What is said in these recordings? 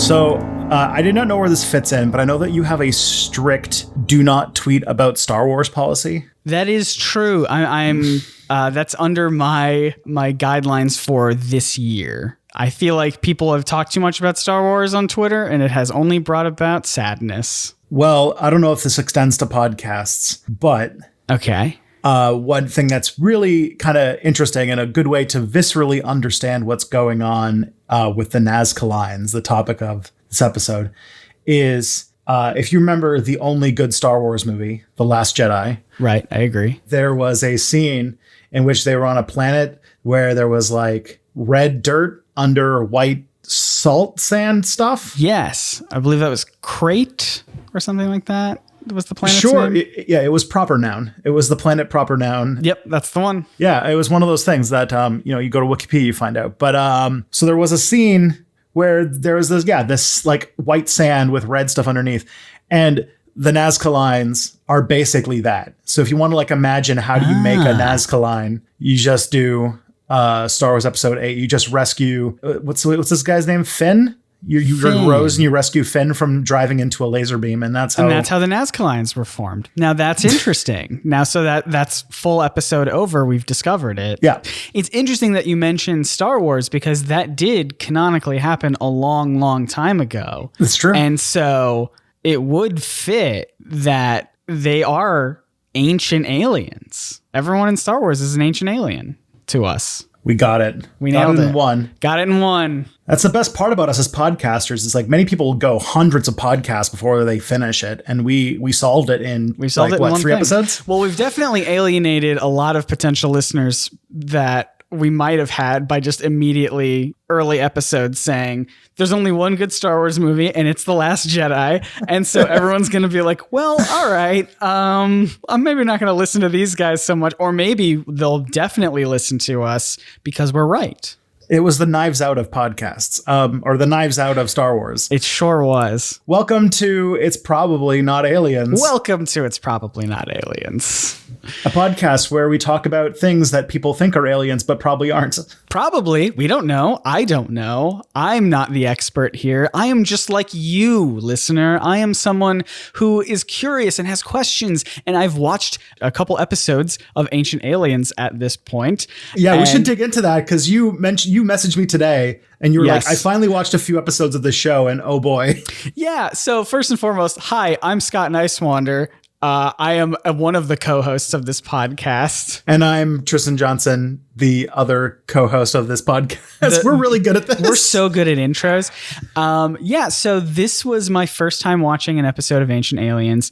So I did not know where this fits in, but I know that you have a strict do not tweet about Star Wars policy. That is true. I'm that's under my guidelines for this year. I feel like people have talked too much about Star Wars on Twitter, and it has only brought about sadness. Well, I don't know if this extends to podcasts, but okay. One thing that's really kind of interesting and a good way to viscerally understand what's going on with the Nazca Lines, the topic of this episode, is if you remember the only good Star Wars movie, The Last Jedi. Right, I agree. There was a scene in which they were on a planet where there was like red dirt under white salt sand stuff. Yes, I believe that was Crate or something like that. Was the planet? Sure. It was proper noun. It was the planet proper noun. Yep, that's the one. Yeah, it was one of those things that you go to Wikipedia, you find out. But so there was a scene where there was this like white sand with red stuff underneath, and the Nazca Lines are basically that. So if you want to like imagine how do you make a Nazca Line, you just do Star Wars Episode 8. You just rescue what's this guy's name? Finn. You Rose and you rescue Finn from driving into a laser beam, and that's how the Nazca Lines were formed. Now that's interesting. Now, so that's full episode over. We've discovered it. Yeah, it's interesting that you mentioned Star Wars because that did canonically happen a long, long time ago. That's true, and so it would fit that they are ancient aliens. Everyone in Star Wars is an ancient alien to us. We got it. We nailed it. Got it in one. That's the best part about us as podcasters. Is like many people go hundreds of podcasts before they finish it, and we solved it in three episodes? Well, we've definitely alienated a lot of potential listeners that we might have had by just immediately early episodes saying there's only one good Star Wars movie and it's The Last Jedi. And so everyone's going to be like, well, all right, I'm maybe not going to listen to these guys so much, or maybe they'll definitely listen to us because we're right. It was the Knives Out of podcasts, or the Knives Out of Star Wars. It sure was. Welcome to It's Probably Not Aliens. Welcome to It's Probably Not Aliens. A podcast where we talk about things that people think are aliens, but probably aren't. Probably. We don't know. I don't know. I'm not the expert here. I am just like you, listener. I am someone who is curious and has questions, and I've watched a couple episodes of Ancient Aliens at this point. Yeah, we should dig into that because you messaged me today and you were like, I finally watched a few episodes of the show and oh boy. Yeah. So first and foremost, hi, I'm Scott Nicewander. I am one of the co-hosts of this podcast. And I'm Tristan Johnson, the other co-host of this podcast. We're really good at this. We're so good at intros. So this was my first time watching an episode of Ancient Aliens,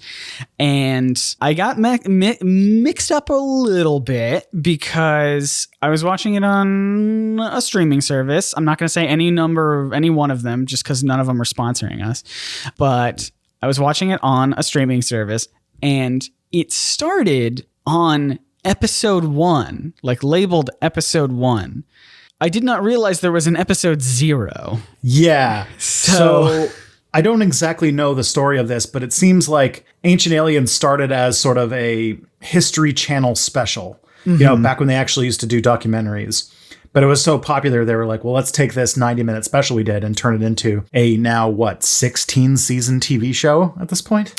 and I got mixed up a little bit because I was watching it on a streaming service. I'm not going to say any one of them just because none of them are sponsoring us, but I was watching it on a streaming service. And it started on episode 1, like labeled episode 1. I did not realize there was an episode 0. Yeah. So I don't exactly know the story of this, but it seems like Ancient Aliens started as sort of a History Channel special, back when they actually used to do documentaries. But it was so popular, they were like, well, let's take this 90-minute special we did and turn it into a now, 16-season TV show at this point?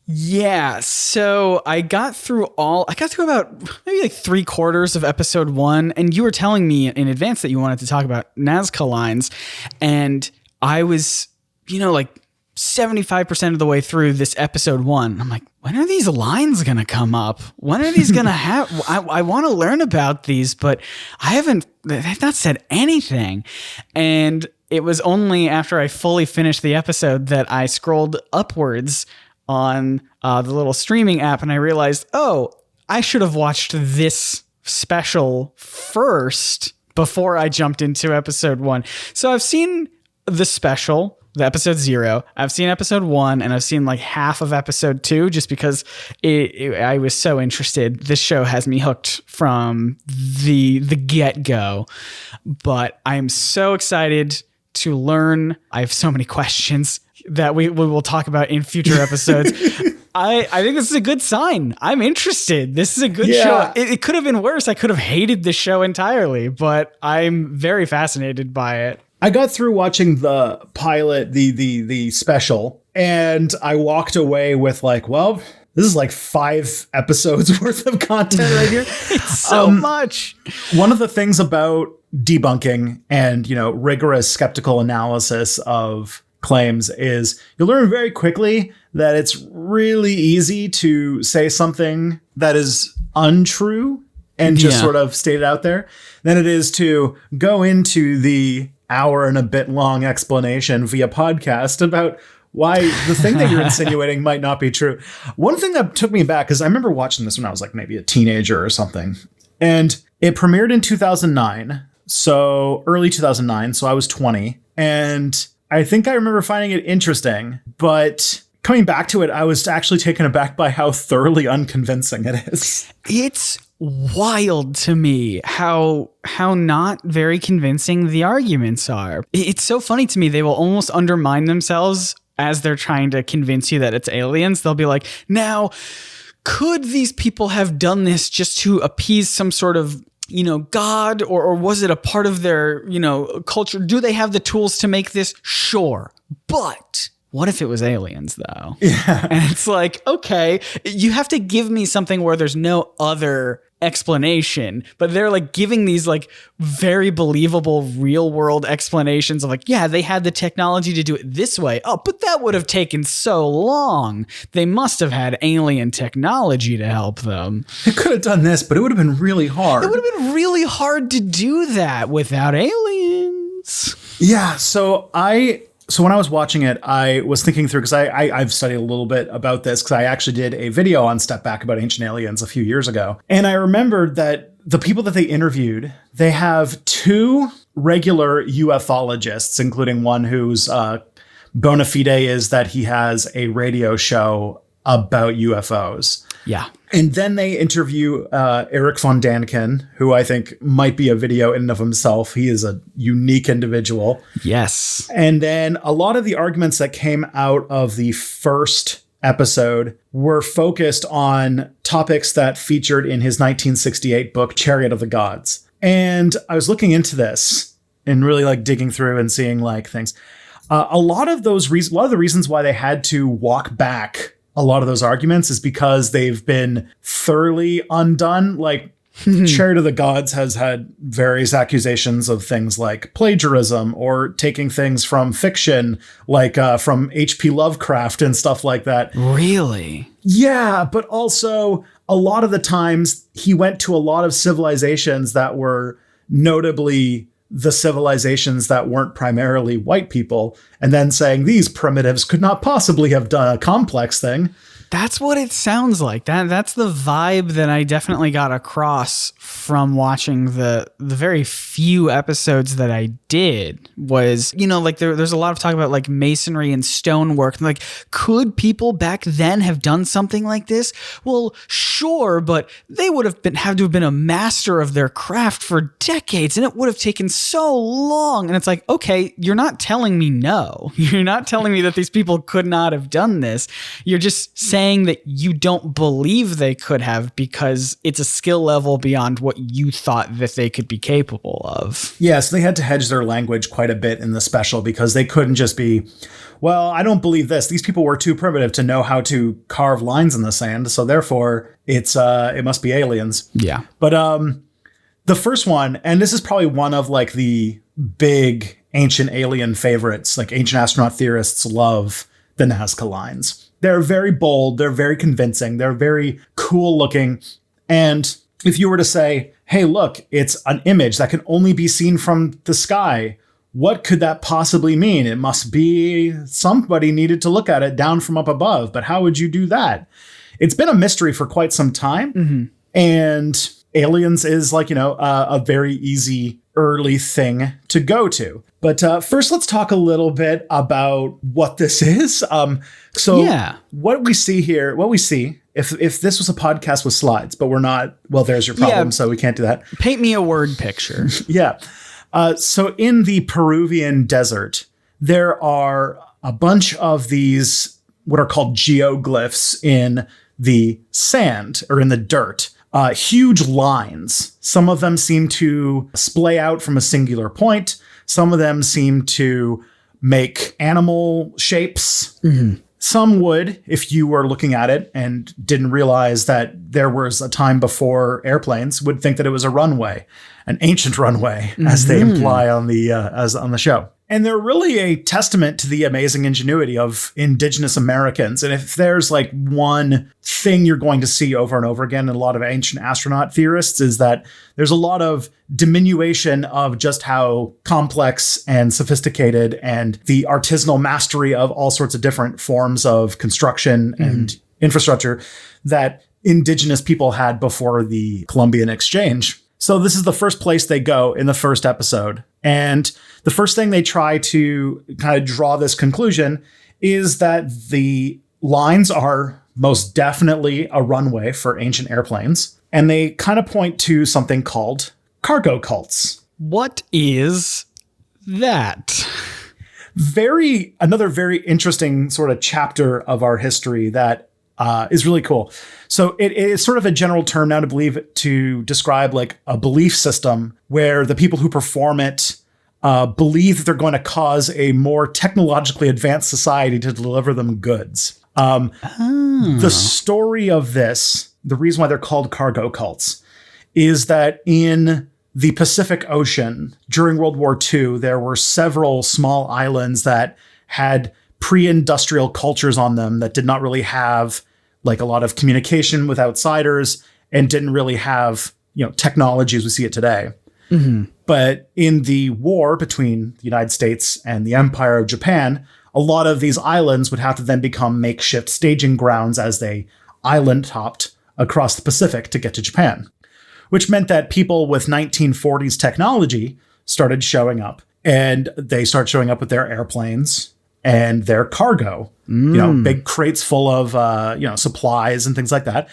Yeah, so I got through about maybe like 3/4 of episode 1, and you were telling me in advance that you wanted to talk about Nazca Lines, and I was, like 75% of the way through this episode 1. I'm like, when are these lines going to come up? When are these going to happen? I want to learn about they've not said anything. And it was only after I fully finished the episode that I scrolled upwards on the little streaming app, and I realized, I should have watched this special first before I jumped into episode 1. So I've seen the special, the episode 0. I've seen episode 1, and I've seen like half of episode 2 just because I was so interested. This show has me hooked from the get-go. But I'm so excited to learn. I have so many questions that we will talk about in future episodes. I think this is a good sign. I'm interested. This is a good show. It could have been worse. I could have hated this show entirely, but I'm very fascinated by it. I got through watching the pilot, the special, and I walked away with like, well, this is like 5 episodes worth of content right here. It's so much. One of the things about debunking and, rigorous skeptical analysis of claims is you'll learn very quickly that it's really easy to say something that is untrue and just sort of state it out there than it is to go into the hour and a bit long explanation via podcast about why the thing that you're insinuating might not be true. One thing that took me back is I remember watching this when I was like maybe a teenager or something, and it premiered in 2009. So early 2009. So I was 20, and I think I remember finding it interesting, but coming back to it, I was actually taken aback by how thoroughly unconvincing it is. It's wild to me how not very convincing the arguments are. It's so funny to me. They will almost undermine themselves as they're trying to convince you that it's aliens. They'll be like, now, could these people have done this just to appease some sort of God, or was it a part of their, culture? Do they have the tools to make this? Sure. But what if it was aliens though? Yeah. And it's like, okay, you have to give me something where there's no other explanation, but they're like giving these like very believable real world explanations of like, yeah, they had the technology to do it this way. Oh, but that would have taken so long. They must have had alien technology to help them. It could have done this, but it would have been really hard. It would have been really hard to do that without aliens. Yeah. So when I was watching it, I was thinking through, because I've studied a little bit about this, because I actually did a video on Step Back about ancient aliens a few years ago. And I remembered that the people that they interviewed, they have 2 regular ufologists, including one whose bona fide is that he has a radio show about UFOs. Yeah. And then they interview Eric von Daniken, who I think might be a video in and of himself. He is a unique individual. Yes. And then a lot of the arguments that came out of the first episode were focused on topics that featured in his 1968 book, Chariot of the Gods. And I was looking into this and really like digging through and seeing like things. A lot of the reasons why they had to walk back a lot of those arguments is because they've been thoroughly undone. Like Chariot of the Gods has had various accusations of things like plagiarism or taking things from fiction, like from H.P. Lovecraft and stuff like that. Really? Yeah, but also a lot of the times he went to a lot of civilizations that were notably the civilizations that weren't primarily white people, and then saying these primitives could not possibly have done a complex thing. That's what it sounds like. That's the vibe that I definitely got across from watching the very few episodes that I did. Was, like there's a lot of talk about like masonry and stonework. Like, could people back then have done something like this? Well, sure, but they would have had to have been a master of their craft for decades, and it would have taken so long. And it's like, okay, you're not telling me no. You're not telling me that these people could not have done this. You're just saying that you don't believe they could have because it's a skill level beyond what you thought that they could be capable of. Yeah, so they had to hedge their language quite a bit in the special, because they couldn't just be, well, I don't believe this. These people were too primitive to know how to carve lines in the sand, so therefore it must be aliens. Yeah. But the first one, and this is probably one of like the big ancient alien favorites, like ancient astronaut theorists love the Nazca Lines. They're very bold. They're very convincing. They're very cool looking. And if you were to say, hey, look, it's an image that can only be seen from the sky, what could that possibly mean? It must be somebody needed to look at it down from up above. But how would you do that? It's been a mystery for quite some time. Mm-hmm. And aliens is like, a very easy early thing to go to. But first, let's talk a little bit about what this is. What we see, if this was a podcast with slides, but we're not, well, there's your problem, so we can't do that. Paint me a word picture. Yeah. So in the Peruvian desert, there are a bunch of these, what are called geoglyphs in the sand or in the dirt. Huge lines. Some of them seem to splay out from a singular point. Some of them seem to make animal shapes. Some would, if you were looking at it and didn't realize that there was a time before airplanes, would think that it was a runway, an ancient runway, as they imply on the show. And they're really a testament to the amazing ingenuity of indigenous Americans. And if there's like one thing you're going to see over and over again in a lot of ancient astronaut theorists, is that there's a lot of diminution of just how complex and sophisticated and the artisanal mastery of all sorts of different forms of construction and infrastructure that indigenous people had before the Columbian Exchange. So this is the first place they go in the first episode. And the first thing they try to kind of draw this conclusion is that the lines are most definitely a runway for ancient airplanes. And they kind of point to something called cargo cults. What is that? Another very interesting sort of chapter of our history that is really cool. So it is sort of a general term now to describe like a belief system where the people who perform it believe that they're going to cause a more technologically advanced society to deliver them goods. The story of this, the reason why they're called cargo cults, is that in the Pacific Ocean during World War II, there were several small islands that had pre-industrial cultures on them that did not really have like a lot of communication with outsiders and didn't really have, technology as we see it today. But in the war between the United States and the Empire of Japan, a lot of these islands would have to then become makeshift staging grounds as they island hopped across the Pacific to get to Japan, which meant that people with 1940s technology started showing up, and they start showing up with their airplanes and their cargo, big crates full of, supplies and things like that.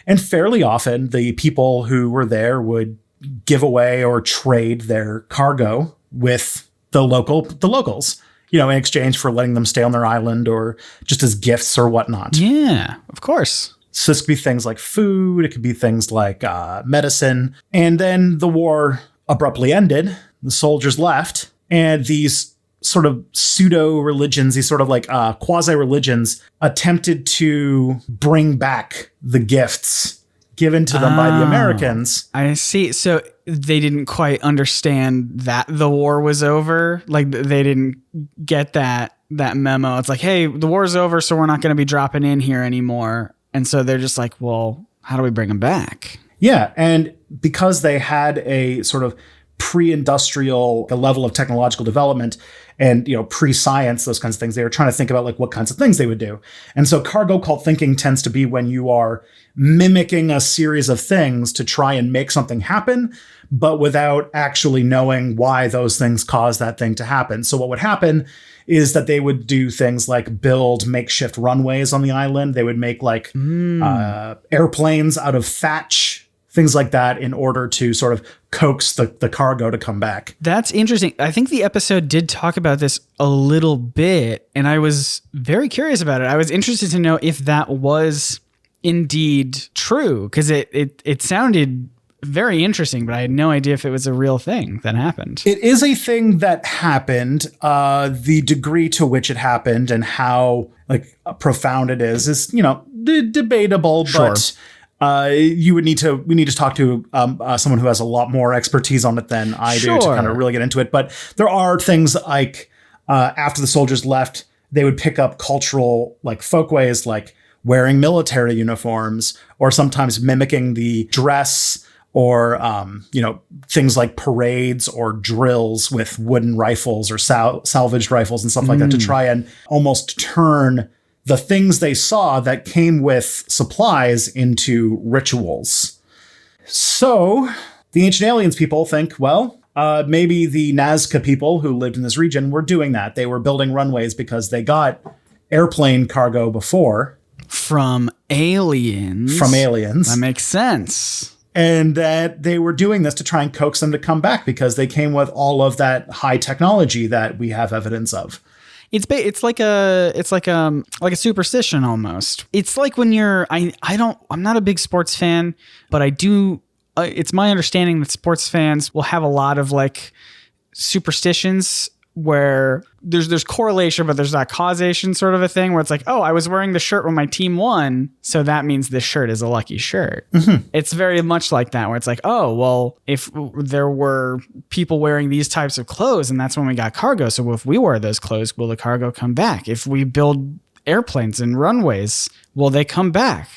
And fairly often the people who were there would give away or trade their cargo with the locals, in exchange for letting them stay on their island or just as gifts or whatnot. Yeah, of course. So this could be things like food. It could be things like medicine. And then the war abruptly ended. The soldiers left, and these sort of pseudo religions, these sort of like quasi religions, attempted to bring back the gifts given to them by the Americans. I see. So they didn't quite understand that the war was over. Like they didn't get that memo. It's like, hey, the war's over, so we're not going to be dropping in here anymore. And so they're just like, well, how do we bring them back? Yeah. And because they had a sort of pre-industrial level of technological development and, pre-science, those kinds of things, they were trying to think about like what kinds of things they would do. And so cargo cult thinking tends to be when you are mimicking a series of things to try and make something happen, but without actually knowing why those things cause that thing to happen. So what would happen is that they would do things like build makeshift runways on the island. They would make like airplanes out of thatch, things like that, in order to sort of coax the cargo to come back. That's interesting. I think the episode did talk about this a little bit, and I was very curious about it. I was interested to know if that was indeed true, because it sounded very interesting, but I had no idea if it was a real thing that happened. It is a thing that happened. The degree to which it happened and how like profound it is debatable, Sure. But we need to talk to someone who has a lot more expertise on it than I do to kind of really get into it. But there are things like after the soldiers left, they would pick up cultural like folkways, like wearing military uniforms, or sometimes mimicking the dress, or things like parades or drills with wooden rifles or salvaged rifles and stuff like that, to try and almost turn the things they saw that came with supplies into rituals. So the ancient aliens people think, well, maybe the Nazca people who lived in this region were doing that. They were building runways because they got airplane cargo before. From aliens. That makes sense. And that they were doing this to try and coax them to come back because they came with all of that high technology that we have evidence of. It's like a superstition almost. It's like when I'm not a big sports fan, but I do. It's my understanding that sports fans will have a lot of like superstitions where there's correlation, but there's not causation sort of a thing where it's like, oh, I was wearing the shirt when my team won, so that means this shirt is a lucky shirt. Mm-hmm. It's very much like that, where it's like, oh, well, if there were people wearing these types of clothes and that's when we got cargo, so if we wear those clothes, will the cargo come back? If we build airplanes and runways, will they come back?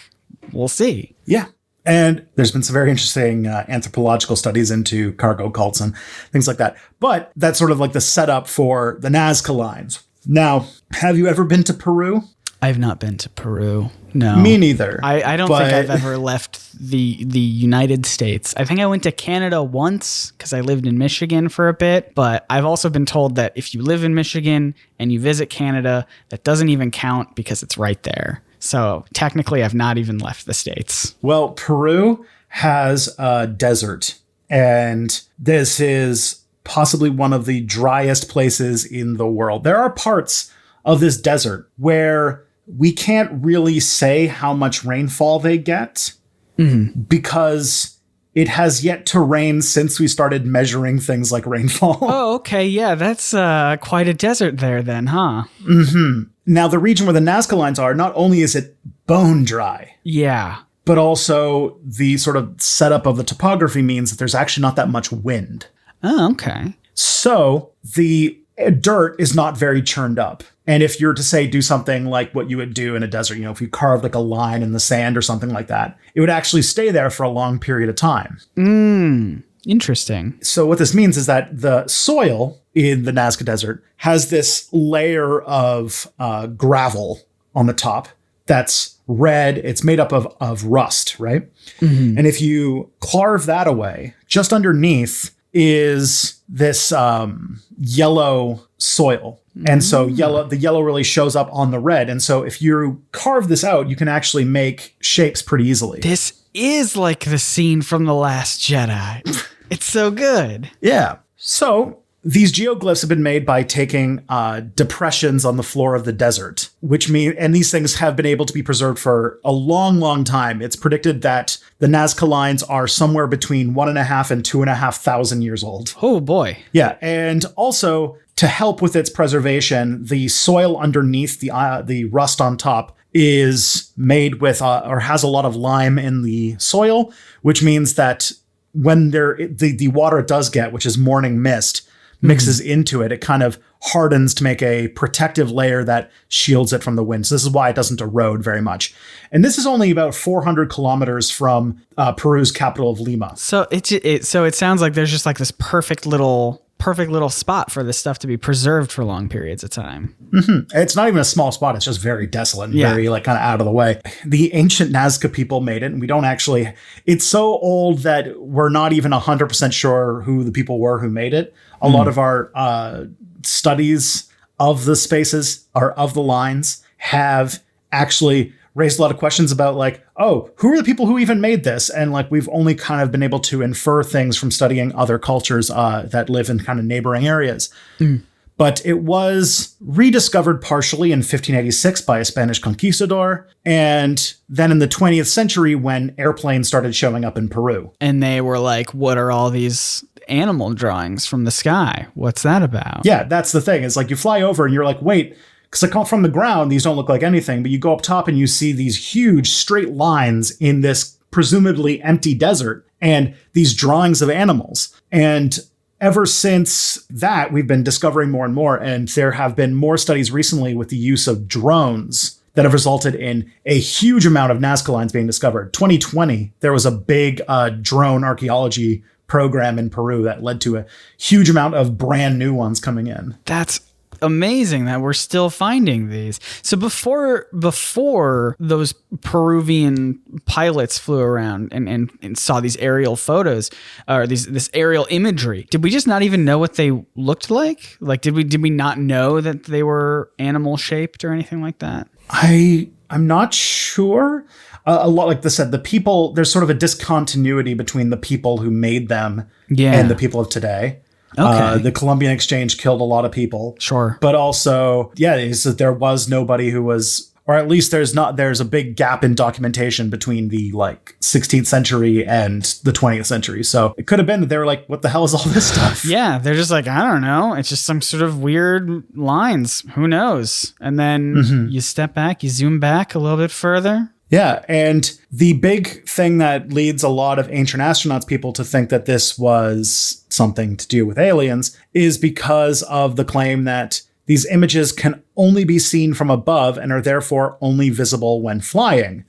We'll see. Yeah. And there's been some very interesting anthropological studies into cargo cults and things like that. But that's sort of like the setup for the Nazca Lines. Now, have you ever been to Peru? I've not been to Peru. No. Me neither. I don't think I've ever left the United States. I think I went to Canada once because I lived in Michigan for a bit. But I've also been told that if you live in Michigan and you visit Canada, that doesn't even count because it's right there. So technically, I've not even left the States. Well, Peru has a desert, and this is possibly one of the driest places in the world. There are parts of this desert where we can't really say how much rainfall they get because it has yet to rain since we started measuring things like rainfall. Oh, okay. Yeah, that's quite a desert there then, huh? Mm-hmm. Now, the region where the Nazca Lines are, not only is it bone dry. Yeah. But also the sort of setup of the topography means that there's actually not that much wind. Oh, okay. So the dirt is not very churned up. And if you're to say do something like what you would do in a desert, if you carved like a line in the sand or something like that, it would actually stay there for a long period of time. Interesting. So what this means is that the soil in the Nazca Desert has this layer of gravel on the top that's red. It's made up of rust, right? Mm-hmm. And if you carve that away, just underneath is this yellow soil. And so the yellow really shows up on the red. And so if you carve this out, you can actually make shapes pretty easily. This is like the scene from The Last Jedi. It's so good. Yeah. So these geoglyphs have been made by taking depressions on the floor of the desert, and these things have been able to be preserved for a long, long time. It's predicted that the Nazca Lines are somewhere between 1,500 and 2,500 years old. Oh boy. Yeah. And also to help with its preservation, the soil underneath the rust on top is made with or has a lot of lime in the soil, which means that when the water it does get, which is morning mist, mixes into it, it kind of hardens to make a protective layer that shields it from the wind. So this is why it doesn't erode very much. And this is only about 400 kilometers from Peru's capital of Lima. So it sounds like there's just like this perfect little spot for this stuff to be preserved for long periods of time. Mm-hmm. It's not even a small spot. It's just very desolate and very like kind of out of the way. The ancient Nazca people made it, and we don't actually, it's so old that we're not even 100% sure who the people were who made it. A lot of our studies of the spaces or of the lines have actually raised a lot of questions about like, oh, who are the people who even made this? And like, we've only kind of been able to infer things from studying other cultures that live in kind of neighboring areas. But it was rediscovered partially in 1586 by a Spanish conquistador. And then in the 20th century, when airplanes started showing up in Peru. And they were like, what are all these animal drawings from the sky? What's that about? Yeah, that's the thing. It's like you fly over and you're like, wait, because I come from the ground, these don't look like anything, but you go up top and you see these huge straight lines in this presumably empty desert and these drawings of animals. And ever since that, we've been discovering more and more. And there have been more studies recently with the use of drones that have resulted in a huge amount of Nazca Lines being discovered. 2020, there was a big drone archaeology program in Peru that led to a huge amount of brand new ones coming in. That's amazing that we're still finding these. So before those Peruvian pilots flew around and saw these aerial photos or this aerial imagery, did we just not even know what they looked like? Like, did we not know that they were animal shaped or anything like that? I'm not sure. A lot, like I said, the people, there's sort of a discontinuity between the people who made them and the people of today. Okay. The Columbian Exchange killed a lot of people. Sure. But also, there was nobody who was or at least there's a big gap in documentation between the like 16th century and the 20th century. So it could have been that they were like, what the hell is all this stuff? Yeah, they're just like, I don't know. It's just some sort of weird lines. Who knows? And then you step back, you zoom back a little bit further. Yeah, and the big thing that leads a lot of ancient astronauts people to think that this was something to do with aliens is because of the claim that these images can only be seen from above and are therefore only visible when flying.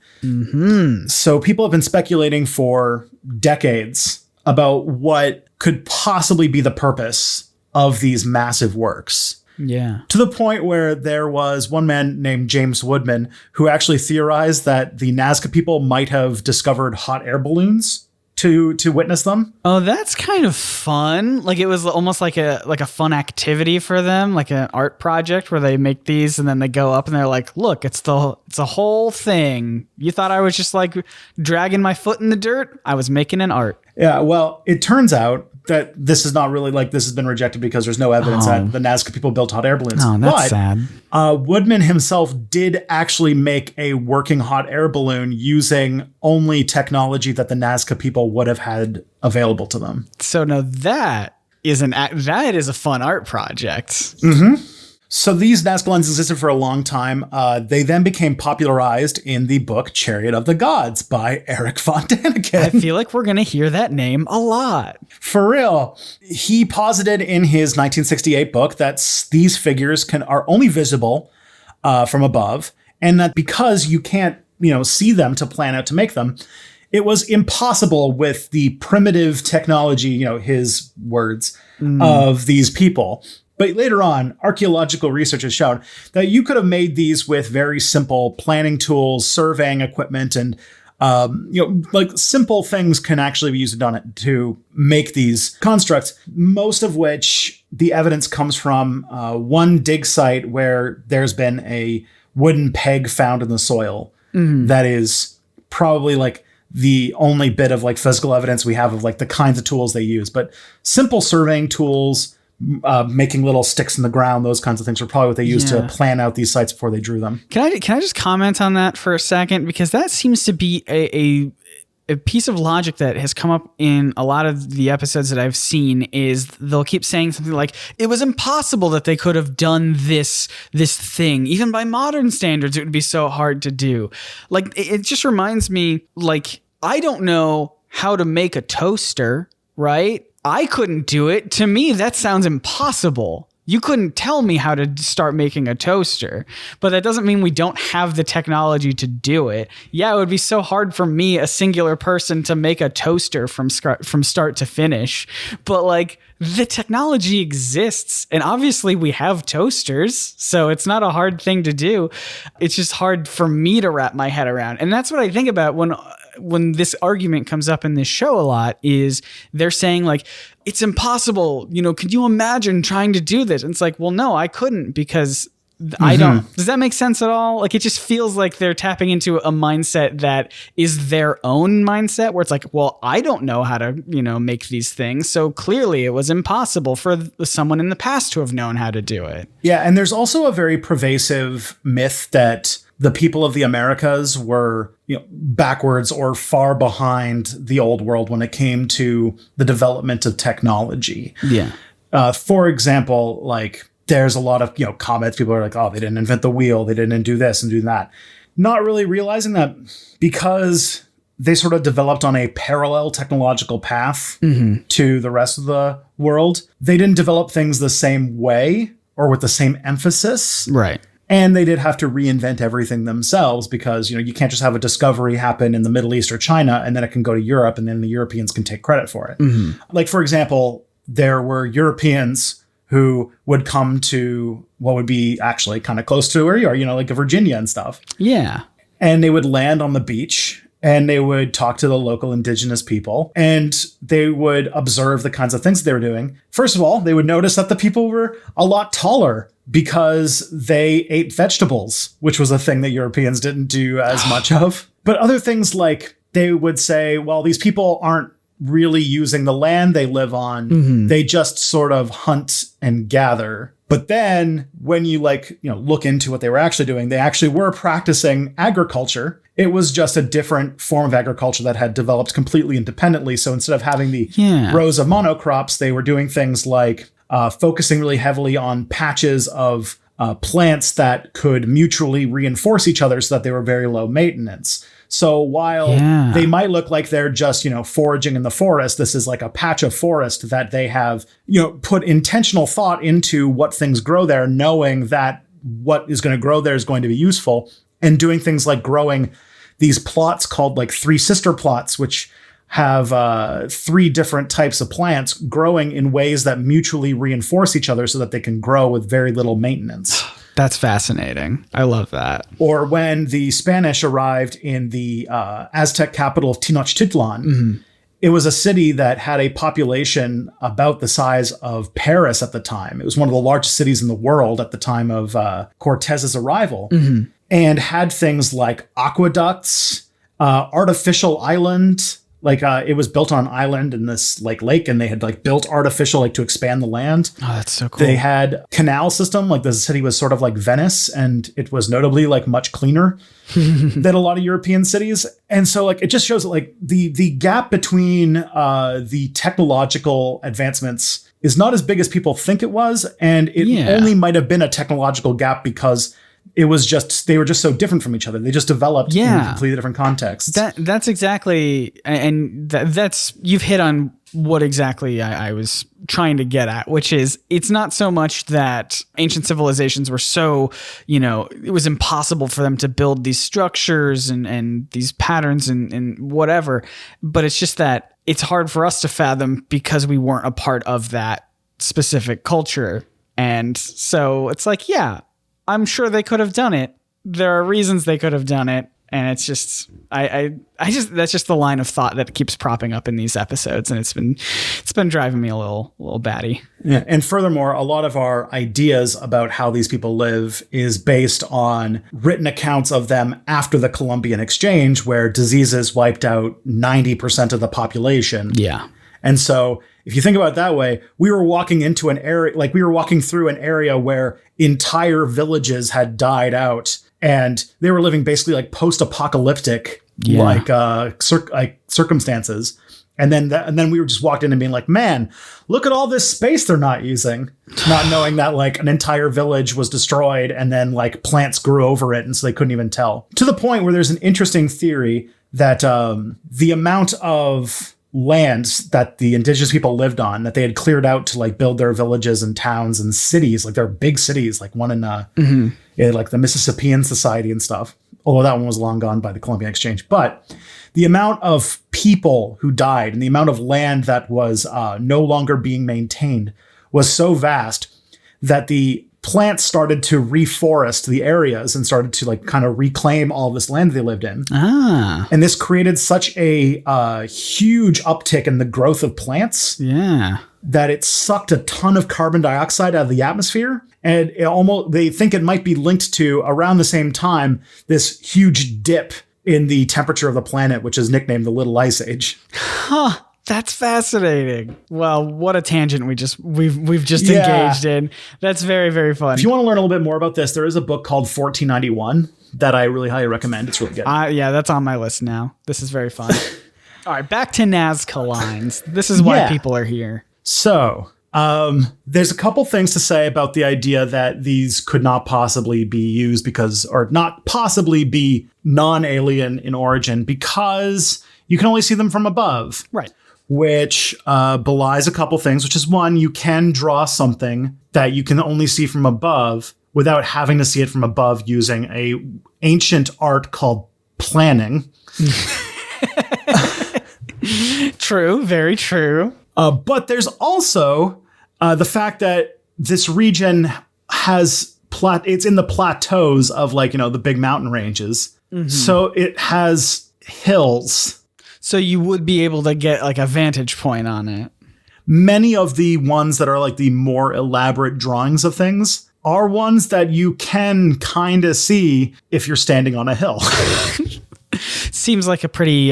So people have been speculating for decades about what could possibly be the purpose of these massive works. Yeah. To the point where there was one man named James Woodman who actually theorized that the Nazca people might have discovered hot air balloons to witness them. Oh, that's kind of fun. Like it was almost like a fun activity for them, like an art project where they make these and then they go up and they're like, look, it's a whole thing. You thought I was just like dragging my foot in the dirt? I was making an art. Yeah, well, it turns out that this is not really like this has been rejected because there's no evidence that the Nazca people built hot air balloons. Oh, that's sad. Woodman himself did actually make a working hot air balloon using only technology that the Nazca people would have had available to them. So now that is a fun art project. So these Nazca Lines existed for a long time. They then became popularized in the book Chariot of the Gods by Eric von Däniken. I feel like we're going to hear that name a lot. For real. He posited in his 1968 book that these figures are only visible from above, and that because you can't, see them to plan out to make them, it was impossible with the primitive technology, his words, of these people. But later on, archaeological research has shown that you could have made these with very simple planning tools, surveying equipment, and like simple things can actually be used on it to make these constructs, most of which the evidence comes from one dig site where there's been a wooden peg found in the soil that is probably like the only bit of like physical evidence we have of like the kinds of tools they use. But simple surveying tools, making little sticks in the ground, those kinds of things are probably what they used to plan out these sites before they drew them. Can I just comment on that for a second? Because that seems to be a piece of logic that has come up in a lot of the episodes that I've seen. Is they'll keep saying something like, it was impossible that they could have done this thing. Even by modern standards, it would be so hard to do. Like, it just reminds me, like, I don't know how to make a toaster, right? I couldn't do it. To me, that sounds impossible. You couldn't tell me how to start making a toaster, but that doesn't mean we don't have the technology to do it. Yeah, it would be so hard for me, a singular person, to make a toaster from start to finish, but like the technology exists, and obviously we have toasters, so it's not a hard thing to do. It's just hard for me to wrap my head around. And that's what I think about when this argument comes up in this show a lot, is they're saying like, it's impossible. Could you imagine trying to do this? And it's like, well, no, I couldn't, because I don't. Does that make sense at all? Like, it just feels like they're tapping into a mindset that is their own mindset, where it's like, well, I don't know how to, make these things. So clearly it was impossible for someone in the past to have known how to do it. Yeah. And there's also a very pervasive myth that the people of the Americas were, backwards or far behind the old world when it came to the development of technology. Yeah. For example, like there's a lot of, comments. People are like, oh, they didn't invent the wheel. They didn't do this and do that. Not really realizing that because they sort of developed on a parallel technological path to the rest of the world, they didn't develop things the same way or with the same emphasis. Right. And they did have to reinvent everything themselves because, you can't just have a discovery happen in the Middle East or China and then it can go to Europe and then the Europeans can take credit for it. Like, for example, there were Europeans who would come to what would be actually kind of close to where you are, like Virginia and stuff. Yeah. And they would land on the beach and they would talk to the local indigenous people and they would observe the kinds of things they were doing. First of all, they would notice that the people were a lot taller because they ate vegetables, which was a thing that Europeans didn't do as much of. But other things like they would say, well, these people aren't really using the land they live on. They just sort of hunt and gather. But then when you look into what they were actually doing, they actually were practicing agriculture. It was just a different form of agriculture that had developed completely independently. So instead of having the rows of monocrops, they were doing things like focusing really heavily on patches of plants that could mutually reinforce each other so that they were very low maintenance. So while they might look like they're just, foraging in the forest, this is like a patch of forest that they have, put intentional thought into what things grow there, knowing that what is going to grow there is going to be useful, and doing things like growing these plots called like three sister plots, which have 3 different types of plants growing in ways that mutually reinforce each other so that they can grow with very little maintenance. That's fascinating. I love that. Or when the Spanish arrived in the Aztec capital of Tenochtitlan, it was a city that had a population about the size of Paris at the time. It was one of the largest cities in the world at the time of Cortez's arrival, and had things like aqueducts, artificial island. It was built on an island in this lake, and they had built artificial to expand the land. Oh, that's so cool. They had canal system. The city was sort of like Venice, and it was notably much cleaner than a lot of European cities. And so it just shows that the gap between the technological advancements is not as big as people think it was. And it only might have been a technological gap because it was just, they were just so different from each other. They just developed in completely different contexts. That's exactly, and that's, you've hit on what exactly I was trying to get at, which is it's not so much that ancient civilizations were so, it was impossible for them to build these structures and these patterns and whatever, but it's just that it's hard for us to fathom because we weren't a part of that specific culture. And so it's I'm sure they could have done it. There are reasons they could have done it. And it's just, that's just the line of thought that keeps propping up in these episodes. And it's been driving me a little batty. Yeah. And furthermore, a lot of our ideas about how these people live is based on written accounts of them after the Columbian Exchange, where diseases wiped out 90% of the population. Yeah. And so if you think about it that way, we were walking into an area, we were walking through an area where entire villages had died out, and they were living basically post-apocalyptic circumstances. And then we were just walked in and being like, man, look at all this space they're not using, not knowing that an entire village was destroyed and then plants grew over it, and so they couldn't even tell. To the point where there's an interesting theory that the amount of lands that the indigenous people lived on that they had cleared out to build their villages and towns and cities, their big cities, one in the Mississippian Society and stuff, although that one was long gone by the Columbian Exchange. But the amount of people who died and the amount of land that was no longer being maintained was so vast that the plants started to reforest the areas and started to kind of reclaim all this land they lived in. And this created such a huge uptick in the growth of plants that it sucked a ton of carbon dioxide out of the atmosphere. And they think it might be linked to, around the same time, this huge dip in the temperature of the planet, which is nicknamed the Little Ice Age. Huh. That's fascinating. Well, what a tangent we've just engaged in. That's very, very fun. If you want to learn a little bit more about this, there is a book called 1491 that I really highly recommend. It's really good. Yeah, that's on my list now. This is very fun. All right, back to Nazca Lines. This is why people are here. So, there's a couple things to say about the idea that these could not possibly be used or not possibly be non-alien in origin because you can only see them from above. Right. Which belies a couple things, which is one, you can draw something that you can only see from above without having to see it from above using a ancient art called planning. True, very true. But there's also the fact that this region has it's in the plateaus of the big mountain ranges. Mm-hmm. So it has hills. So you would be able to get a vantage point on it. Many of the ones that are the more elaborate drawings of things are ones that you can kind of see if you're standing on a hill. Seems like a pretty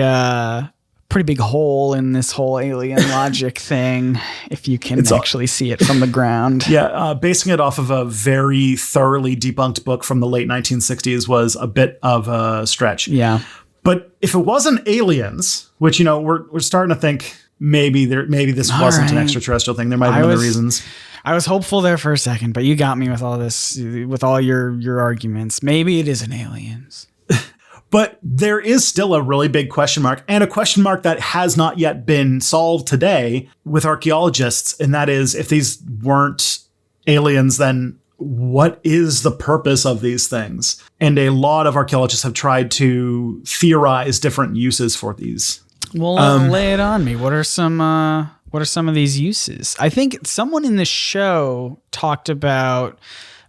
pretty big hole in this whole alien logic thing, if you can actually see it from the ground. Yeah, basing it off of a very thoroughly debunked book from the late 1960s was a bit of a stretch. Yeah. But if it wasn't aliens, which, we're starting to think maybe this wasn't an extraterrestrial thing. There might have been other reasons. I was hopeful there for a second, but you got me with all this, with all your arguments. Maybe it isn't aliens. But there is still a really big question mark, and a question mark that has not yet been solved today with archaeologists. And that is, if these weren't aliens, then what is the purpose of these things? And a lot of archaeologists have tried to theorize different uses for these. Well, lay it on me. What are some of these uses? I think someone in the show talked about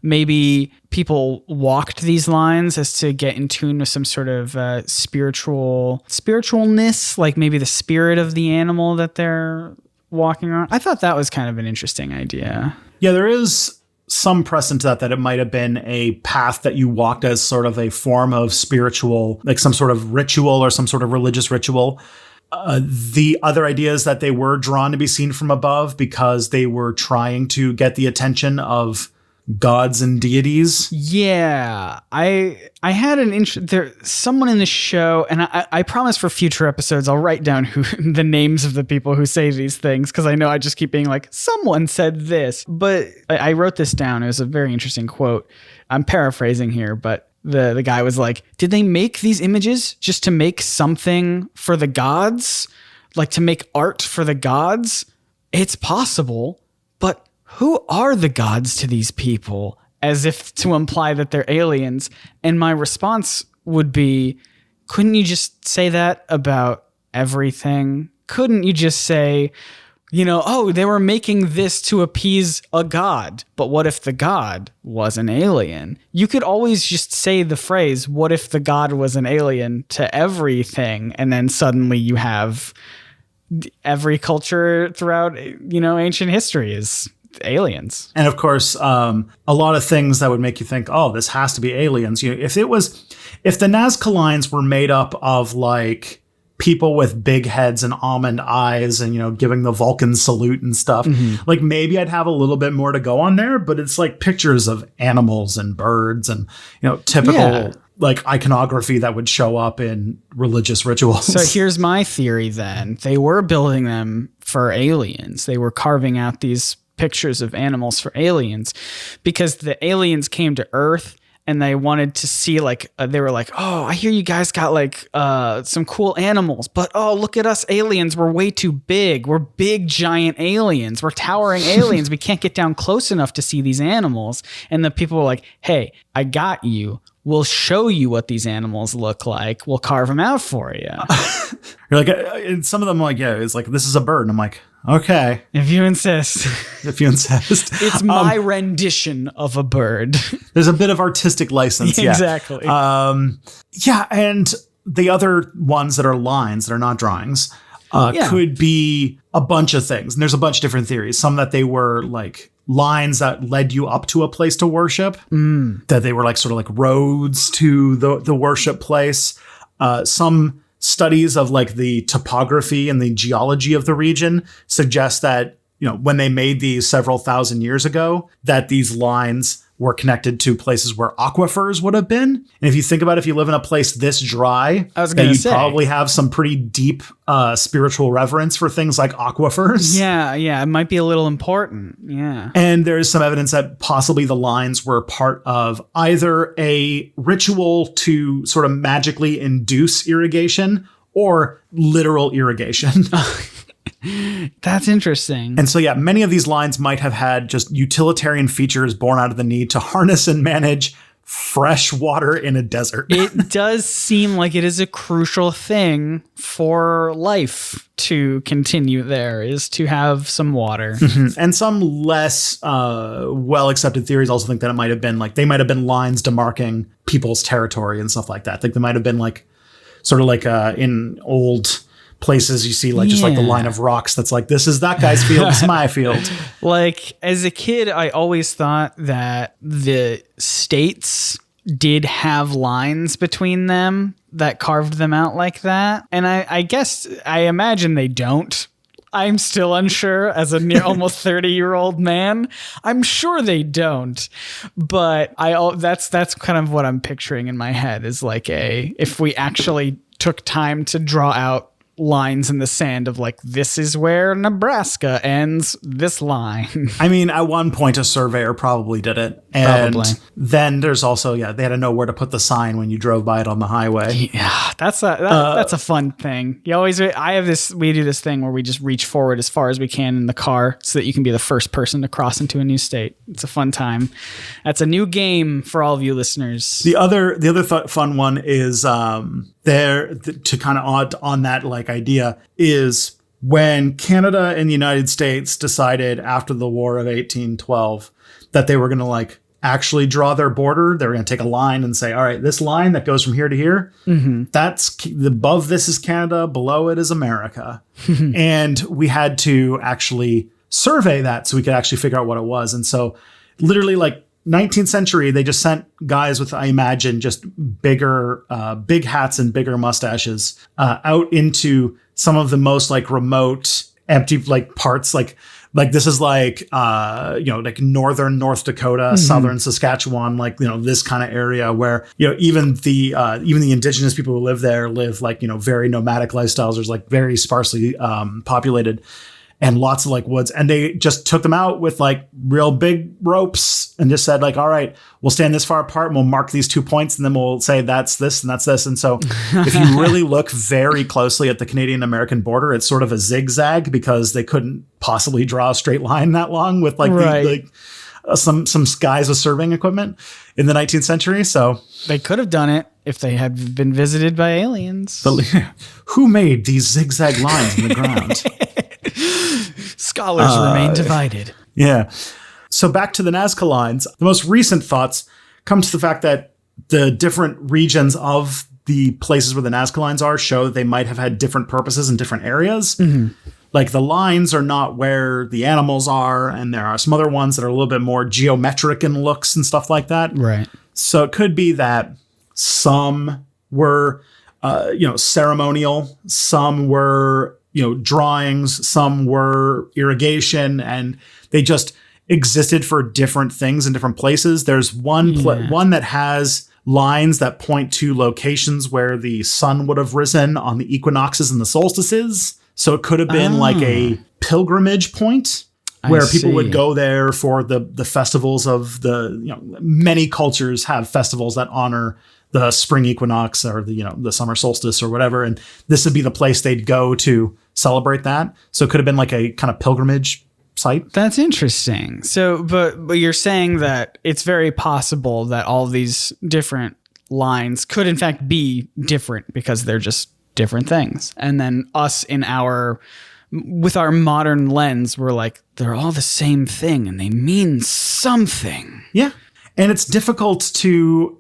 maybe people walked these lines as to get in tune with some sort of spiritualness, like maybe the spirit of the animal that they're walking on. I thought that was kind of an interesting idea. Yeah, there is some precedent to that it might have been a path that you walked as sort of a form of spiritual, like some sort of ritual or some sort of religious ritual. The other idea is that they were drawn to be seen from above because they were trying to get the attention of gods and deities. Yeah, I had an someone in the show, and I promise for future episodes I'll write down the names of the people who say these things, because I know I just keep being like, someone said this. But I wrote this down. It was a very interesting quote. I'm paraphrasing here, but the guy was like, did they make these images just to make something for the gods? Like to make art for the gods? It's possible, but who are the gods to these people? As if to imply that they're aliens. And my response would be, couldn't you just say that about everything? Couldn't you just say, they were making this to appease a god, but what if the god was an alien? You could always just say the phrase, what if the god was an alien, to everything, and then suddenly you have every culture throughout, ancient history is aliens. And of course, a lot of things that would make you think, oh, this has to be aliens. If the Nazca Lines were made up of like people with big heads and almond eyes and, giving the Vulcan salute and stuff, like maybe I'd have a little bit more to go on there, but it's like pictures of animals and birds and, typical like iconography that would show up in religious rituals. So here's my theory then. They were building them for aliens. They were carving out these pictures of animals for aliens because the aliens came to Earth and they wanted to see they were like, oh, I hear you guys got some cool animals, but oh, look at us aliens. We're way too big. We're big, giant aliens. We're towering aliens. We can't get down close enough to see these animals. And the people were like, hey, I got you. We'll show you what these animals look like. We'll carve them out for you. You're like, and some of them are like, yeah, it's like, this is a bird. And I'm like, okay. If you insist. It's my rendition of a bird. There's a bit of artistic license. Yeah. Exactly. And the other ones that are lines that are not drawings could be a bunch of things. And there's a bunch of different theories. Some that they were like lines that led you up to a place to worship, that they were like sort of like roads to the worship place. Some studies of like the topography and the geology of the region suggest that, when they made these several thousand years ago, that these lines were connected to places where aquifers would have been. And if you think about it, if you live in a place this dry, you'd probably have some pretty deep spiritual reverence for things like aquifers. Yeah, it might be a little important. Yeah. And there's some evidence that possibly the lines were part of either a ritual to sort of magically induce irrigation or literal irrigation. That's interesting. And so, many of these lines might have had just utilitarian features born out of the need to harness and manage fresh water in a desert. It does seem like it is a crucial thing for life to continue there, is to have some water. And some less well-accepted theories also think that it might have been like, they might have been lines demarking people's territory and stuff like that. I think they might have been like, sort of like in old places you see just like the line of rocks that's like, this is that guy's field, this is my field. Like as a kid, I always thought that the states did have lines between them that carved them out like that. And I imagine they don't. I'm still unsure as a near almost 30-year-old man. I'm sure they don't. But that's kind of what I'm picturing in my head is like if we actually took time to draw out lines in the sand of like, this is where Nebraska ends, this line. I mean, at one point a surveyor probably did it. And then there's also, they had to know where to put the sign when you drove by it on the highway. Yeah, that's a fun thing. We do this thing where we just reach forward as far as we can in the car so that you can be the first person to cross into a new state. It's a fun time. That's a new game for all of you listeners. The other fun one is to kind of odd on that like idea is when Canada and the United States decided after the War of 1812 that they were going to like actually draw their border. They were going to take a line and say, all right, this line that goes from here to here, that's above this is Canada, below it is America. And we had to actually survey that so we could actually figure out what it was. And so literally like 19th century, they just sent guys with, I imagine, just big hats and bigger mustaches out into some of the most like remote, empty like parts, like this is like like northern North Dakota, southern Saskatchewan, like this kind of area where even the indigenous people who live there live like very nomadic lifestyles. There's like very sparsely populated. And lots of like woods. And they just took them out with like real big ropes and just said like, all right, we'll stand this far apart and we'll mark these 2 points and then we'll say that's this and that's this. And so if you really look very closely at the Canadian-American border, it's sort of a zigzag because they couldn't possibly draw a straight line that long with like, some guys with surveying equipment in the 19th century. So they could have done it if they had been visited by aliens. Who made these zigzag lines in the ground? Scholars remain divided. Yeah. So back to the Nazca Lines. The most recent thoughts come to the fact that the different regions of the places where the Nazca Lines are show that they might have had different purposes in different areas. Like the lines are not where the animals are, and there are some other ones that are a little bit more geometric in looks and stuff like that. Right. So it could be that some were, ceremonial, some were, drawings, some were irrigation, and they just existed for different things in different places. There's one that has lines that point to locations where the sun would have risen on the equinoxes and the solstices. So it could have been like a pilgrimage point where people would go there for the festivals of many cultures have festivals that honor the spring equinox or the summer solstice or whatever. And this would be the place they'd go to celebrate that. So it could have been like a kind of pilgrimage site. That's interesting. So, but you're saying that it's very possible that all these different lines could in fact be different because they're just different things. And then us with our modern lens, we're like, they're all the same thing and they mean something. Yeah. And it's difficult to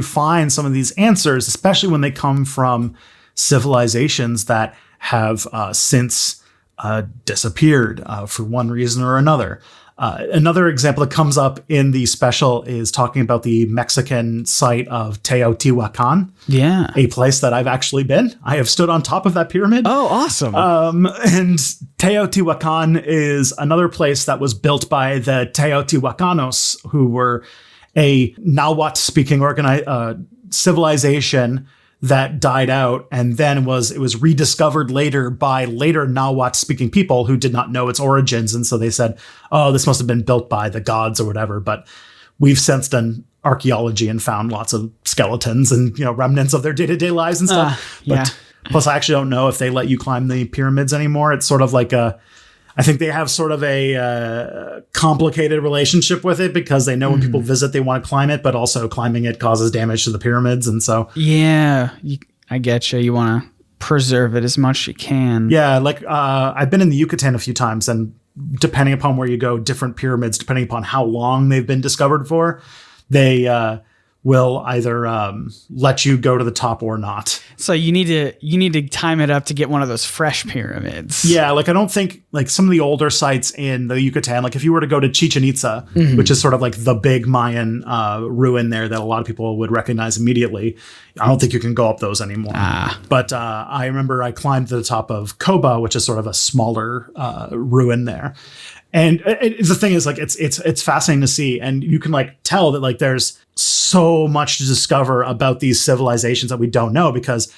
find some of these answers, especially when they come from civilizations that have since disappeared for one reason or another. Another example that comes up in the special is talking about the Mexican site of Teotihuacan. Yeah. A place that I've actually been. I have stood on top of that pyramid. Oh, awesome. And Teotihuacan is another place that was built by the Teotihuacanos, who were a Nahuatl-speaking civilization that died out, and then it was rediscovered later by Nahuatl-speaking people who did not know its origins, and so they said, "Oh, this must have been built by the gods or whatever." But we've since done archaeology and found lots of skeletons and remnants of their day-to-day lives and stuff. Plus, I actually don't know if they let you climb the pyramids anymore. It's sort of like I think they have sort of a complicated relationship with it because they know when people visit, they want to climb it, but also climbing it causes damage to the pyramids. And so, I get you. You want to preserve it as much as you can. Yeah. Like I've been in the Yucatan a few times, and depending upon where you go, different pyramids, depending upon how long they've been discovered for, they will either let you go to the top or not. So you need to time it up to get one of those fresh pyramids. Yeah, like I don't think like some of the older sites in the Yucatan, like if you were to go to Chichen Itza, which is sort of like the big Mayan ruin there that a lot of people would recognize immediately, I don't think you can go up those anymore. But I remember I climbed to the top of Koba, which is sort of a smaller ruin there. And the thing is, like, it's fascinating to see, and you can like tell that like there's so much to discover about these civilizations that we don't know, because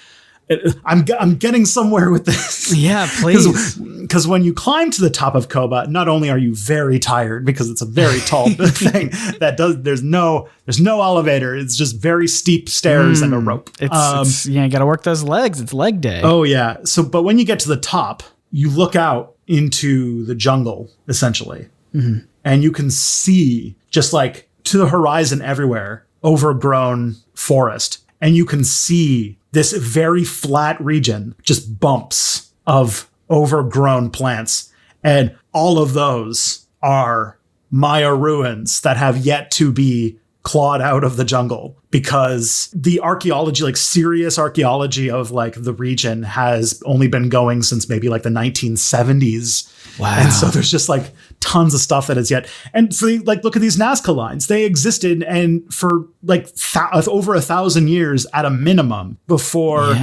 I'm getting somewhere with this. Yeah, please. Because when you climb to the top of Koba, not only are you very tired because it's a very tall thing there's no elevator. It's just very steep stairs and a rope. It's you got to work those legs. It's leg day. Oh yeah. But when you get to the top, you look out into the jungle essentially, and you can see just like to the horizon everywhere, overgrown forest, and you can see this very flat region, just bumps of overgrown plants. And all of those are Maya ruins that have yet to be clawed out of the jungle, because the archaeology, like serious archaeology of like the region, has only been going since maybe like the 1970s. Wow. And so there's just like tons of stuff that is yet. And so like, look at these Nazca Lines. They existed and for like over 1,000 years at a minimum before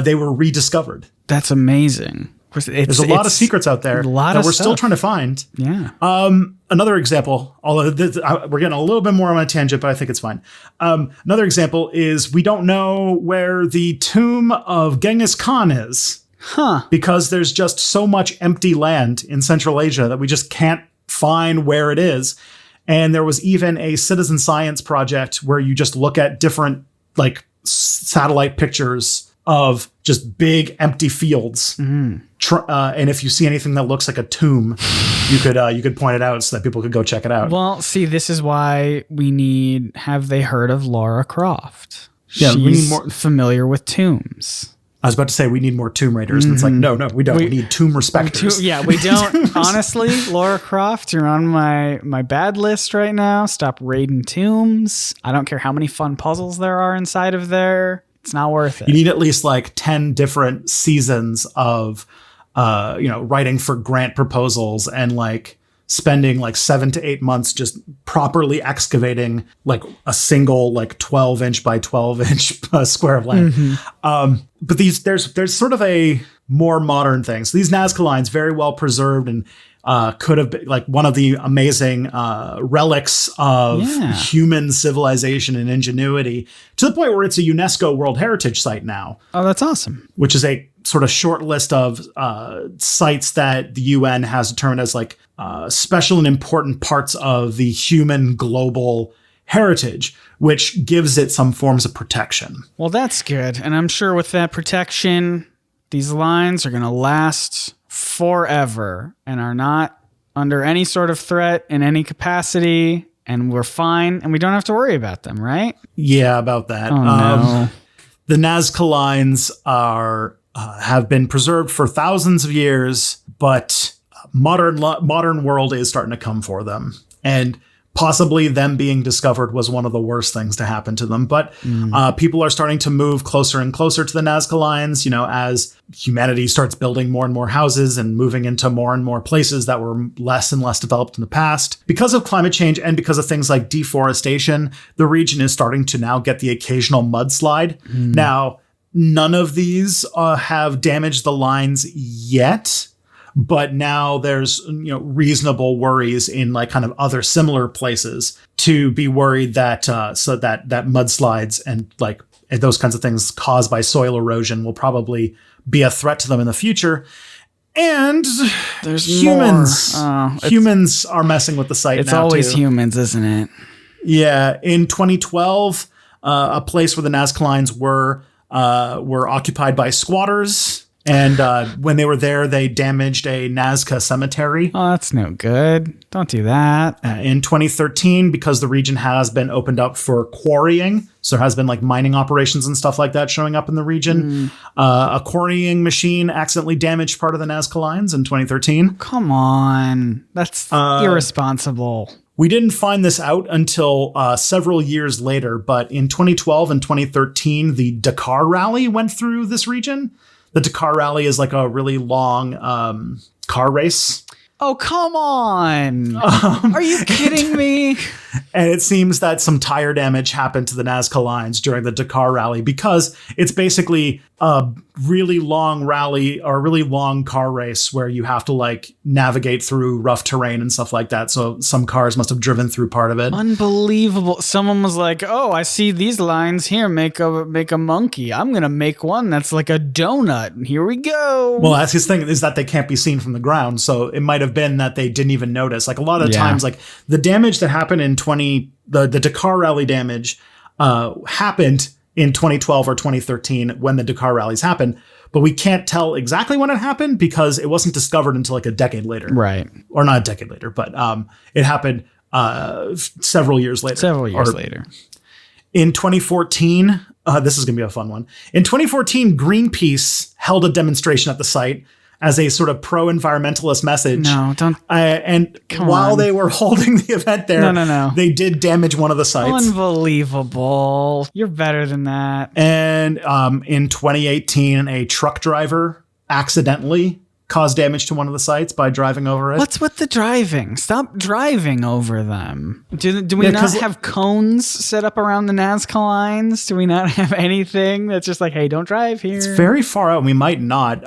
they were rediscovered. That's amazing. There's a lot of secrets out there that we're still trying to find. Yeah. Another example, although we're getting a little bit more on a tangent, but I think it's fine. Another example is we don't know where the tomb of Genghis Khan is. Because there's just so much empty land in Central Asia that we just can't find where it is. And there was even a citizen science project where you just look at different like satellite pictures of just big empty fields. And if you see anything that looks like a tomb, you could point it out so that people could go check it out. Well, see, this is why we need, have they heard of Lara Croft? Yeah, She's we need more familiar with tombs. I was about to say we need more Tomb Raiders, and it's like, no, we don't. We need Tomb Respecters. We don't. Honestly, Lara Croft, you're on my bad list right now. Stop raiding tombs. I don't care how many fun puzzles there are inside of there. It's not worth it. You need at least like 10 different seasons of, writing for grant proposals and like spending like 7 to 8 months just properly excavating like a single like 12-inch by 12-inch square of land. But there's sort of a more modern thing. So these Nazca Lines, very well preserved, and could have been like one of the amazing relics of human civilization and ingenuity, to the point where it's a UNESCO World Heritage Site now. Oh, that's awesome. Which is a sort of short list of sites that the UN has determined as like special and important parts of the human global heritage, which gives it some forms of protection. Well, that's good. And I'm sure with that protection, these lines are going to last forever and are not under any sort of threat in any capacity, and we're fine and we don't have to worry about them, right? Yeah, about that. Oh, no. The Nazca Lines have been preserved for thousands of years, but modern world is starting to come for them, and possibly them being discovered was one of the worst things to happen to them. But people are starting to move closer and closer to the Nazca Lines, as humanity starts building more and more houses and moving into more and more places that were less and less developed in the past. Because of climate change and because of things like deforestation, the region is starting to now get the occasional mudslide. Now, none of these have damaged the lines yet. But now there's reasonable worries in like kind of other similar places to be worried that that mudslides and like those kinds of things caused by soil erosion will probably be a threat to them in the future. And there's humans. Humans are messing with the site. It's now always too. Humans, isn't it? Yeah. In 2012, a place where the Nazca Lines were occupied by squatters. And when they were there, they damaged a Nazca cemetery. Oh, that's no good. Don't do that. In 2013, because the region has been opened up for quarrying, so there has been like mining operations and stuff like that showing up in the region. A quarrying machine accidentally damaged part of the Nazca Lines in 2013. Come on. That's irresponsible. We didn't find this out until several years later, but in 2012 and 2013, the Dakar Rally went through this region. The Dakar Rally is like a really long car race. Oh, come on. Are you kidding me? And it seems that some tire damage happened to the Nazca Lines during the Dakar Rally because it's basically a really long rally or a really long car race where you have to like navigate through rough terrain and stuff like that. So some cars must have driven through part of it. Unbelievable. Someone was like, oh, I see these lines here. Make a monkey. I'm going to make one that's like a donut. Here we go. Well, that's his thing is that they can't be seen from the ground. So it might have been that they didn't even notice. Like a lot of times, like the damage that happened in the Dakar Rally damage happened in 2012 or 2013 when the Dakar rallies happened, but we can't tell exactly when it happened because it wasn't discovered until like a decade later. Right. Or not a decade later, but it happened several years later. In 2014, this is going to be a fun one. In 2014, Greenpeace held a demonstration at the site as a sort of pro-environmentalist message. No, don't. And while they were holding the event there, they did damage one of the sites. Unbelievable. You're better than that. And in 2018, a truck driver accidentally caused damage to one of the sites by driving over it. What's with the driving? Stop driving over them. Do we not have cones set up around the Nazca Lines? Do we not have anything that's just like, hey, don't drive here? It's very far out. We might not.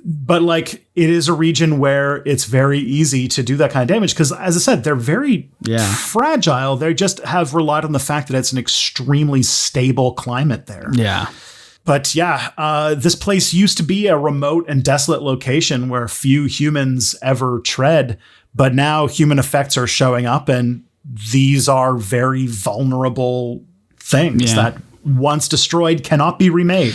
But like it is a region where it's very easy to do that kind of damage because, as I said, they're very fragile. They just have relied on the fact that it's an extremely stable climate there. Yeah. But this place used to be a remote and desolate location where few humans ever tread. But now human effects are showing up, and these are very vulnerable things that once destroyed cannot be remade.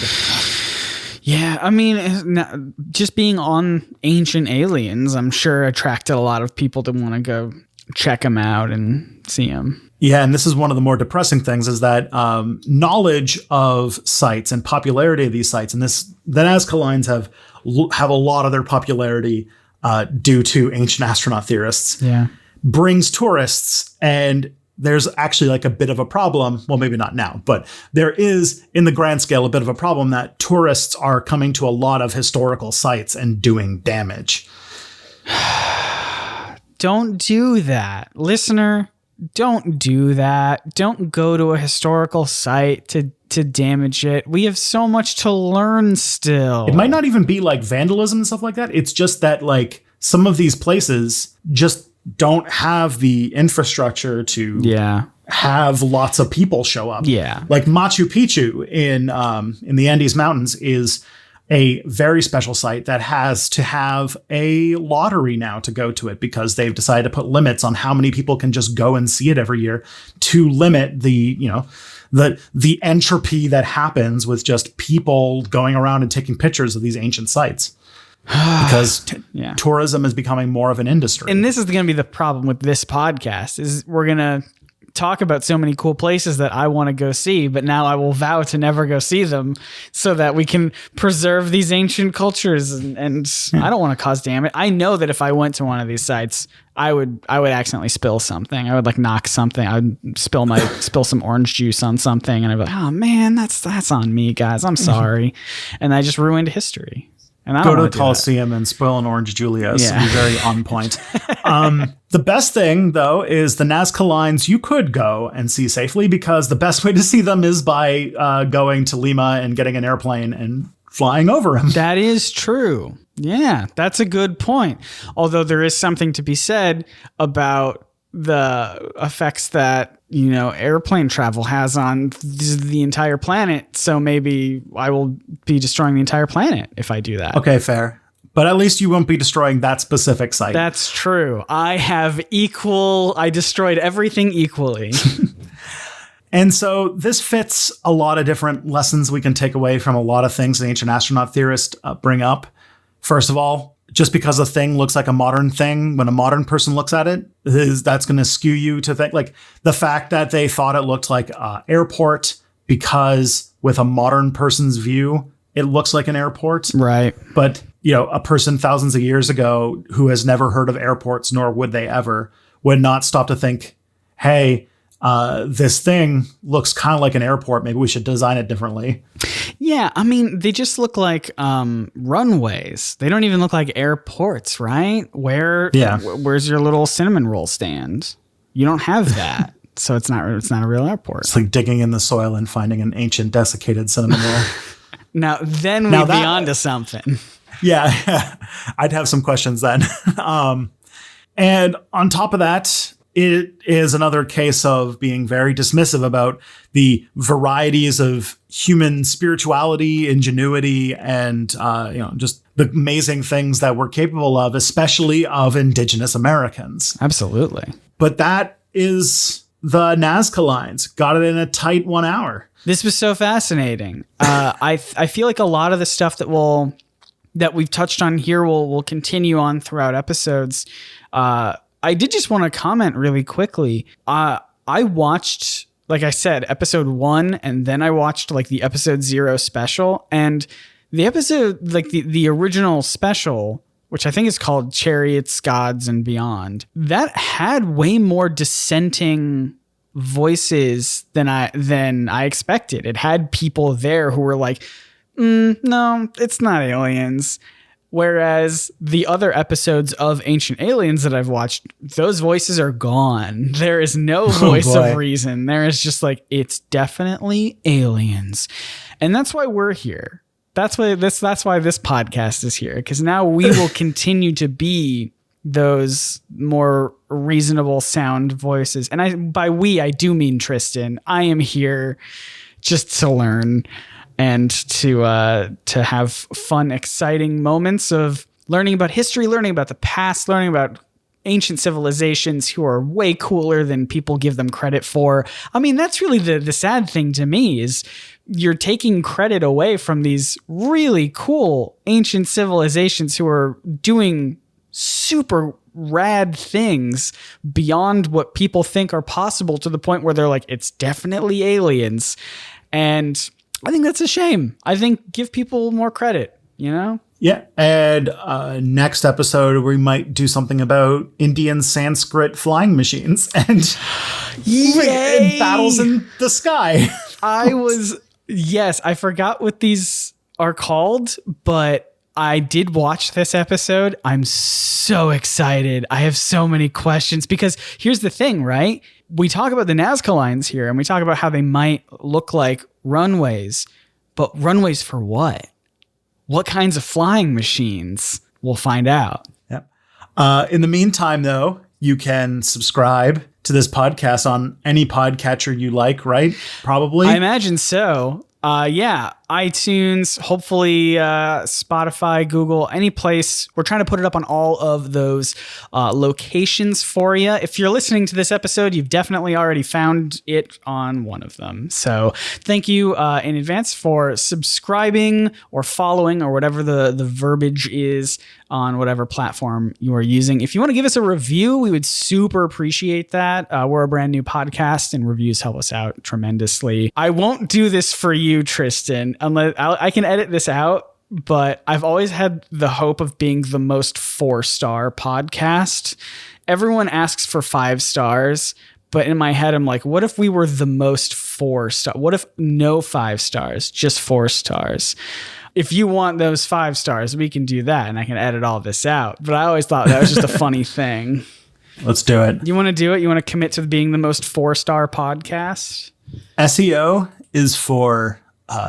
Yeah, I mean, just being on Ancient Aliens, I'm sure attracted a lot of people to want to go check them out and see them. Yeah, and this is one of the more depressing things is that knowledge of sites and popularity of these sites, and the Nazca Lines have a lot of their popularity due to ancient astronaut theorists, brings tourists, and there's actually like a bit of a problem. Well, maybe not now, but there is in the grand scale a bit of a problem that tourists are coming to a lot of historical sites and doing damage. Don't do that, listener. Don't do that. Don't go to a historical site to damage it. We have so much to learn still. It might not even be like vandalism and stuff like that. It's just that like some of these places just don't have the infrastructure to have lots of people show up. Yeah. Like Machu Picchu in the Andes Mountains is a very special site that has to have a lottery now to go to it because they've decided to put limits on how many people can just go and see it every year to limit the entropy that happens with just people going around and taking pictures of these ancient sites. Because tourism is becoming more of an industry. And this is going to be the problem with this podcast is we're going to talk about so many cool places that I want to go see, but now I will vow to never go see them so that we can preserve these ancient cultures. And I don't want to cause damage. I know that if I went to one of these sites, I would accidentally spill something. I would like knock something. I would spill some orange juice on something. And I'd be like, oh man, that's on me, guys. I'm sorry. And I just ruined history. And I go to the Coliseum and spoil an orange Julius. Be very on point. The best thing, though, is the Nazca Lines you could go and see safely because the best way to see them is by going to Lima and getting an airplane and flying over them. That is true. Yeah, that's a good point. Although there is something to be said about the effects that, airplane travel has on the entire planet. So maybe I will be destroying the entire planet if I do that. Okay, fair. But at least you won't be destroying that specific site. That's true. I destroyed everything equally. And so this fits a lot of different lessons we can take away from a lot of things that ancient astronaut theorists bring up. First of all, just because a thing looks like a modern thing, when a modern person looks at it, that's going to skew you to think like the fact that they thought it looked like an airport because with a modern person's view, it looks like an airport. Right. But, a person thousands of years ago who has never heard of airports, nor would they ever, would not stop to think, hey, this thing looks kind of like an airport. Maybe we should design it differently. Yeah, I mean, they just look like runways. They don't even look like airports, right? Where's your little cinnamon roll stand? You don't have that. So it's not a real airport. It's like digging in the soil and finding an ancient desiccated cinnamon roll. Now we'd be onto something. Yeah, I'd have some questions then. And on top of that, it is another case of being very dismissive about the varieties of human spirituality, ingenuity, and just the amazing things that we're capable of, especially of Indigenous Americans. Absolutely. But that is the Nazca Lines. Got it in a tight 1 hour. This was so fascinating. I feel like a lot of the stuff that we've touched on here will continue on throughout episodes. I did just want to comment really quickly. I watched, like I said, episode 1, and then I watched like the episode 0 special, and the episode, like the original special, which I think is called Chariots, Gods, and Beyond, that had way more dissenting voices than I expected. It had people there who were like, no, it's not aliens. Whereas the other episodes of Ancient Aliens that I've watched, those voices are gone. There is no voice of reason. There is just like, it's definitely aliens. And that's why we're here. That's why this podcast is here. Because now we will continue to be those more reasonable sound voices. And by we, I do mean Tristan. I am here just to learn and to have fun, exciting moments of learning about history, learning about the past, learning about ancient civilizations who are way cooler than people give them credit for. I mean, that's really the sad thing to me is you're taking credit away from these really cool ancient civilizations who are doing super rad things beyond what people think are possible, to the point where they're like, it's definitely aliens. And I think that's a shame. I think give people more credit, you know? Yeah. And next episode, we might do something about Indian Sanskrit flying machines and battles in the sky. I forgot what these are called, but I did watch this episode. I'm so excited. I have so many questions because here's the thing, right? We talk about the Nazca Lines here and we talk about how they might look like runways, but runways for what? What kinds of flying machines? We'll find out. Yep. In the meantime, though, you can subscribe to this podcast on any podcatcher you like, right? Probably. I imagine so. Yeah, iTunes, hopefully Spotify, Google, any place. We're trying to put it up on all of those locations for you. If you're listening to this episode, you've definitely already found it on one of them. So thank you in advance for subscribing or following or whatever the verbiage is on whatever platform you are using. If you want to give us a review, we would super appreciate that. We're a brand new podcast and reviews help us out tremendously. I won't do this for you, Tristan, unless I can edit this out, but I've always had the hope of being the most 4-star podcast. Everyone asks for 5 stars, but in my head, I'm like, what if we were the most 4-star? What if no 5 stars, just 4 stars? If you want those 5 stars, we can do that, and I can edit all this out. But I always thought that was just a funny thing. Let's do it. You want to do it? You want to commit to being the most 4-star podcast? SEO is for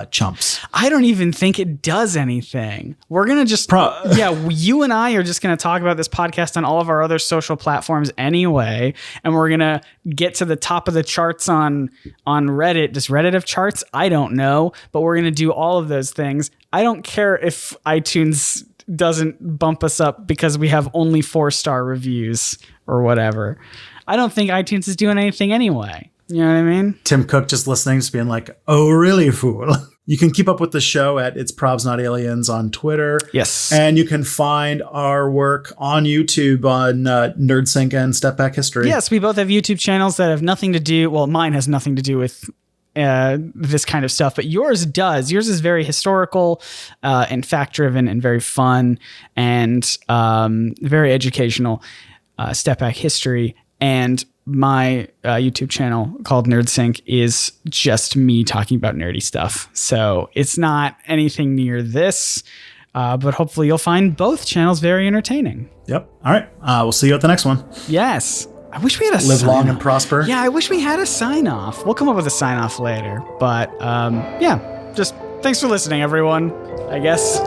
chumps. I don't even think it does anything. We're going to just, you and I are just going to talk about this podcast on all of our other social platforms anyway. And we're going to get to the top of the charts on Reddit. Does Reddit have charts? I don't know, but we're going to do all of those things. I don't care if iTunes doesn't bump us up because we have only 4-star reviews or whatever. I don't think iTunes is doing anything anyway. You know what I mean? Tim Cook just listening, just being like, oh, really, fool? You can keep up with the show at It's Probs Not Aliens on Twitter. Yes. And you can find our work on YouTube on Nerdsync and Step Back History. Yes, we both have YouTube channels that have nothing to do, well, mine has nothing to do with this kind of stuff, but yours does. Yours is very historical and fact-driven and very fun and very educational. Step Back History. And my YouTube channel called Nerdsync is just me talking about nerdy stuff. So it's not anything near this, but hopefully you'll find both channels very entertaining. Yep. All right. We'll see you at the next one. Yes. I wish we had a Live sign long off. and prosper. Yeah, I wish we had a sign off. We'll come up with a sign off later. But yeah, just thanks for listening, everyone, I guess.